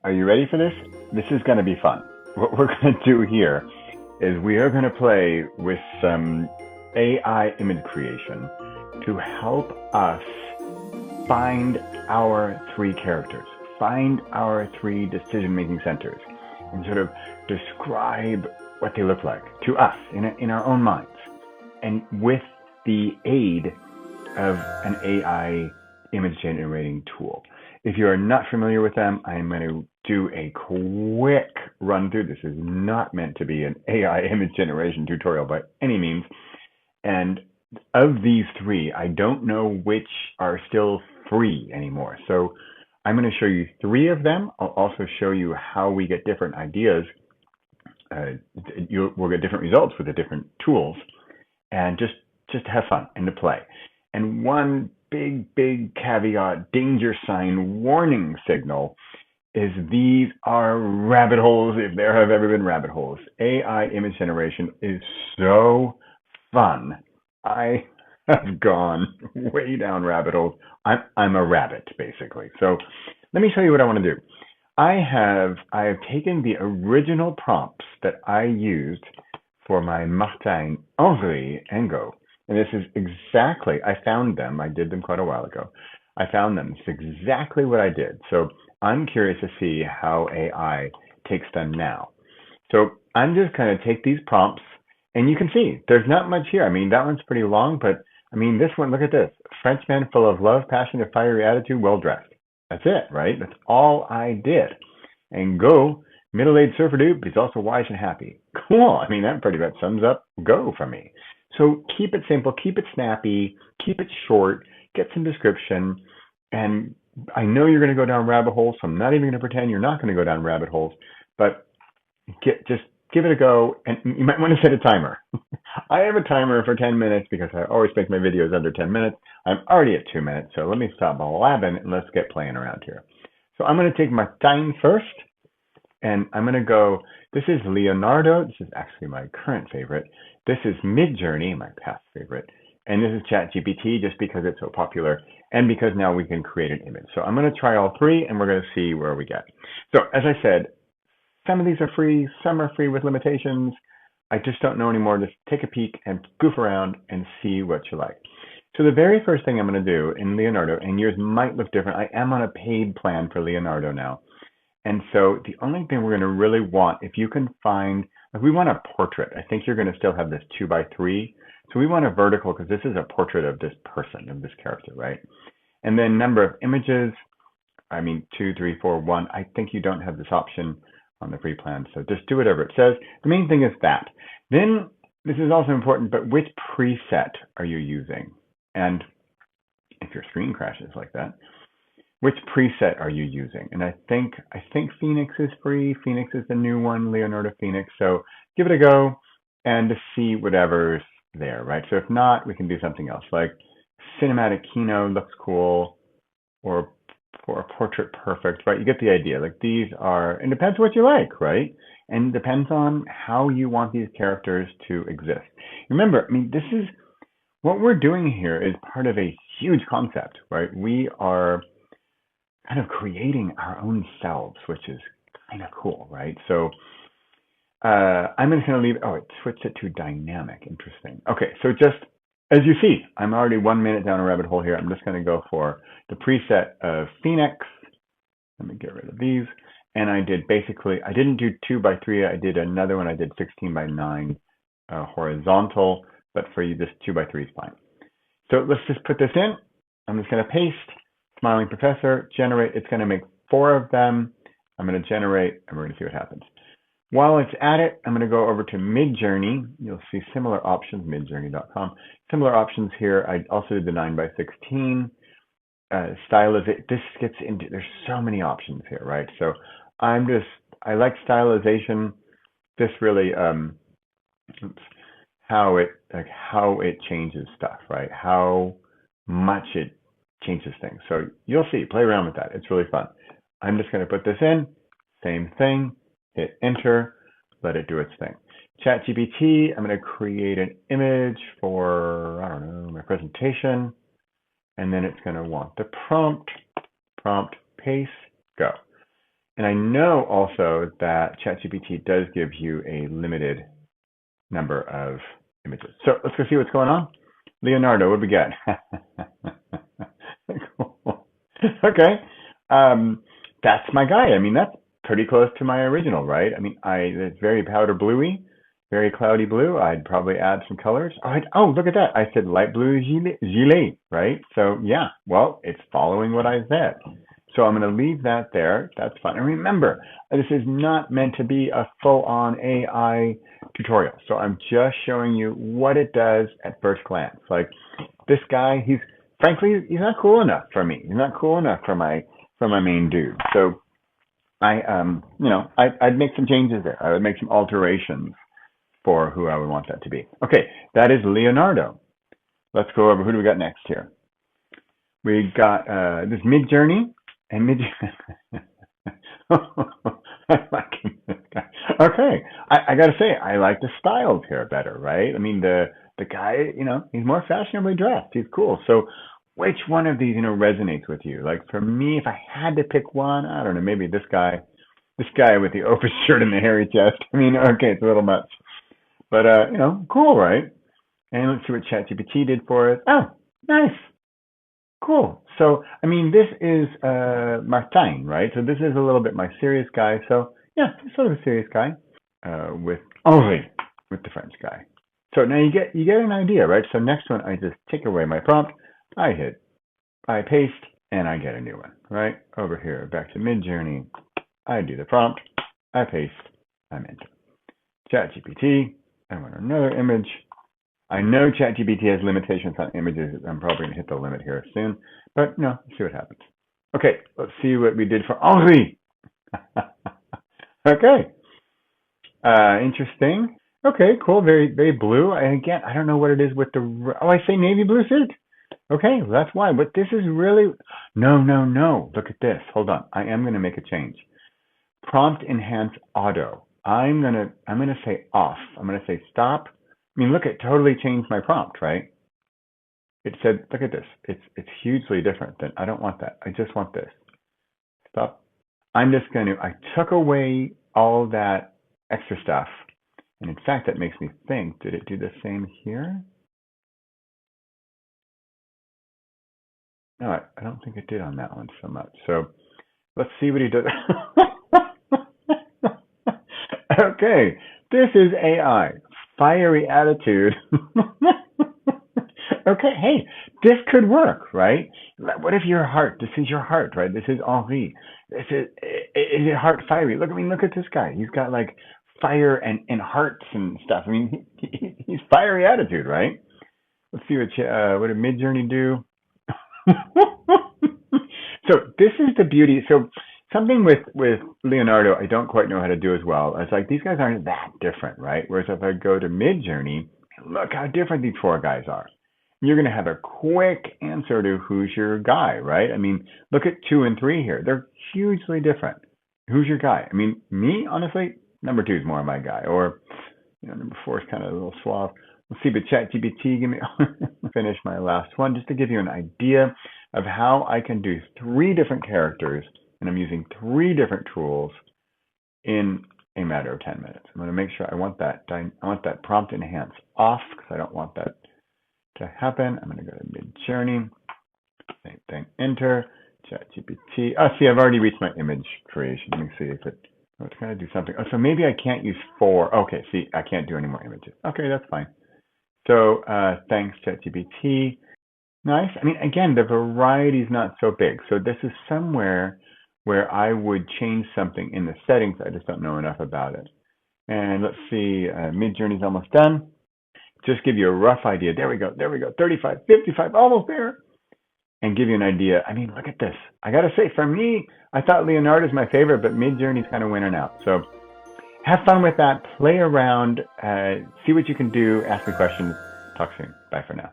Are you ready for this? This is going to be fun. What we're going to do here is we are going to play with some AI image creation to help us find our three characters, find our three decision-making centers, and sort of describe what they look like to us in our own minds, and with the aid of an AI image generating tool. If you are not familiar with them, I'm going to do a quick run through. This is not meant to be an AI image generation tutorial by any means. And of these three, I don't know which are still free anymore. So I'm going to show you three of them. I'll also show you how we get different ideas. We'll get different results with the different tools, and just to have fun and to play. And one big caveat, danger sign, warning signal is these are rabbit holes if there have ever been rabbit holes. AI image generation is so fun. I have gone way down rabbit holes. I'm a rabbit, basically. So let me show you what I want to do. I have taken the original prompts that I used for my Martin Henri Engo. And this is exactly, I found them. I did them quite a while ago. I found them. It's exactly what I did. So I'm curious to see how AI takes them now. So I'm just going to take these prompts, and you can see there's not much here. I mean, that one's pretty long, but I mean, this one, look at this. Frenchman full of love, passion, and fiery attitude, well dressed. That's it, right? That's all I did. And Go, middle-aged surfer dude, but he's also wise and happy. Cool. I mean, that pretty much sums up Go for me. So keep it simple, keep it snappy, keep it short, get some description. And I know you're going to go down rabbit holes, so I'm not even going to pretend you're not going to go down rabbit holes, but just give it a go. And you might want to set a timer. I have a timer for 10 minutes because I always make my videos under 10 minutes. I'm already at 2 minutes, so let me stop blabbing and let's get playing around here. So I'm going to take my time first, and I'm going to go, this is Leonardo. This is actually my current favorite. This is Midjourney, my past favorite. And this is ChatGPT, just because it's so popular and because now we can create an image. So I'm going to try all three, and we're going to see where we get. So as I said, some of these are free, some are free with limitations. I just don't know anymore. Just take a peek and goof around and see what you like. So the very first thing I'm going to do in Leonardo, and yours might look different. I am on a paid plan for Leonardo now. And so the only thing we're going to really want, if you can find, like we want a portrait. I think you're going to still have this 2x3. So we want a vertical because this is a portrait of this person, of this character, right? And then number of images, I mean, 2, 3, 4, 1. I think you don't have this option on the free plan. So just do whatever it says. The main thing is that. Then this is also important, but which preset are you using? And if your screen crashes like that, which preset are you using? And I think Phoenix is free. Phoenix is the new one, Leonardo Phoenix. So give it a go and to see whatever's there, right? So if not, we can do something else like Cinematic Kino looks cool, or for a Portrait Perfect, right? You get the idea. Like these are, and it depends what you like, right? And it depends on how you want these characters to exist. Remember, I mean, this is what we're doing here is part of a huge concept, right? We are kind of creating our own selves, which is kind of cool, right? So I'm just going to leave, oh, it switched it to dynamic. Interesting. Okay, so just as you see, I'm already 1 minute down a rabbit hole here. I'm just going to go for the preset of Phoenix. Let me get rid of these. And I did basically, I didn't do 2x3. I did another one. I did 16x9 horizontal, but for you, this 2x3 is fine. So let's just put this in. I'm just going to paste, smiling professor, generate. It's going to make 4 of them. I'm going to generate, and we're going to see what happens. While it's at it, I'm going to go over to Midjourney. You'll see similar options, midjourney.com. Similar options here. I also did the 9x16. Stylization. This gets into, there's so many options here, right? So I like stylization. This really, how it changes stuff, right? How much it changes things. So you'll see, play around with that. It's really fun. I'm just going to put this in, same thing, hit enter, let it do its thing. ChatGPT, I'm going to create an image for, I don't know, my presentation, and then it's going to want the prompt, paste, go. And I know also that ChatGPT does give you a limited number of images. So let's go see what's going on. Leonardo, what do we got? Cool. Okay. That's my guy. I mean, that's pretty close to my original, right? I mean, it's very powder bluey, very cloudy blue. I'd probably add some colors. Oh, look at that. I said light blue gilet, right? So yeah, well, it's following what I said. So I'm going to leave that there. That's fine. And remember, this is not meant to be a full-on AI tutorial. So I'm just showing you what it does at first glance. Like this guy, frankly, he's not cool enough for me. He's not cool enough for my main dude. So I'd make some changes there. I would make some alterations for who I would want that to be. Okay, that is Leonardo. Let's go over who do we got next here. We got this Midjourney and Okay, I got to say I like the styles here better, right? I mean the guy, he's more fashionably dressed. He's cool. So which one of these, resonates with you? Like for me, if I had to pick one, I don't know, maybe this guy with the open shirt and the hairy chest. I mean, okay, it's a little much, but cool, right? And let's see what ChatGPT did for us. Oh, nice. Cool. So, I mean, this is Martin, right? So this is a little bit my serious guy. So, yeah, he's sort of a serious guy with Henri, with the French guy. So now you get an idea, right? So next one, I just take away my prompt, I paste, and I get a new one, right? Over here, back to Midjourney, I do the prompt, I paste, I'm into ChatGPT. I want another image. I know ChatGPT has limitations on images. I'm probably going to hit the limit here soon, but let's see what happens. Okay, let's see what we did for Henri. Okay, interesting. Okay, cool. Very, very blue. And again, I don't know what it is with the. I say navy blue suit. Okay, well, that's why. But this is really no. Look at this. Hold on. I am going to make a change. Prompt enhance auto. I'm gonna say off. I'm gonna say stop. I mean, look, it totally changed my prompt, right? It said, look at this. It's hugely different than, I don't want that. I just want this. Stop. I took away all that extra stuff. And in fact, that makes me think, did it do the same here? No, I don't think it did on that one so much. So let's see what he does. Okay, this is AI. Fiery attitude. Okay, hey, this could work, right? What if your heart, this is your heart, right? This is Henri. Is your heart fiery? Look at this guy. He's got like fire and hearts and stuff. I mean, he's fiery attitude, right? Let's see what did Midjourney do? So this is the beauty. So something with Leonardo, I don't quite know how to do as well. It's like these guys aren't that different, right? Whereas if I go to Midjourney, look how different these four guys are. You're going to have a quick answer to who's your guy, right? I mean, look at 2 and 3 here. They're hugely different. Who's your guy? I mean, me, honestly, number 2 is more my guy. Or, number 4 is kind of a little suave. Let's see, but ChatGPT, give me, finish my last one, just to give you an idea of how I can do 3 different characters, and I'm using 3 different tools in a matter of 10 minutes. I'm going to make sure I want that prompt enhance off, because I don't want that to happen. I'm going to go to Midjourney, same thing, enter, ChatGPT. Oh, see, I've already reached my image creation. Let me see if it's going to do something. Oh, so maybe I can't use 4. Okay, see, I can't do any more images. Okay, that's fine. So thanks, ChatGPT. Nice. I mean, again, the variety is not so big. So this is somewhere where I would change something in the settings. I just don't know enough about it. And let's see, Midjourney's almost done. Just give you a rough idea. There we go. 35, 55, almost there. And give you an idea. I mean, look at this. I got to say, for me, I thought Leonardo's my favorite, but Midjourney's kind of winning out. So have fun with that. Play around. See what you can do. Ask me questions. Talk soon. Bye for now.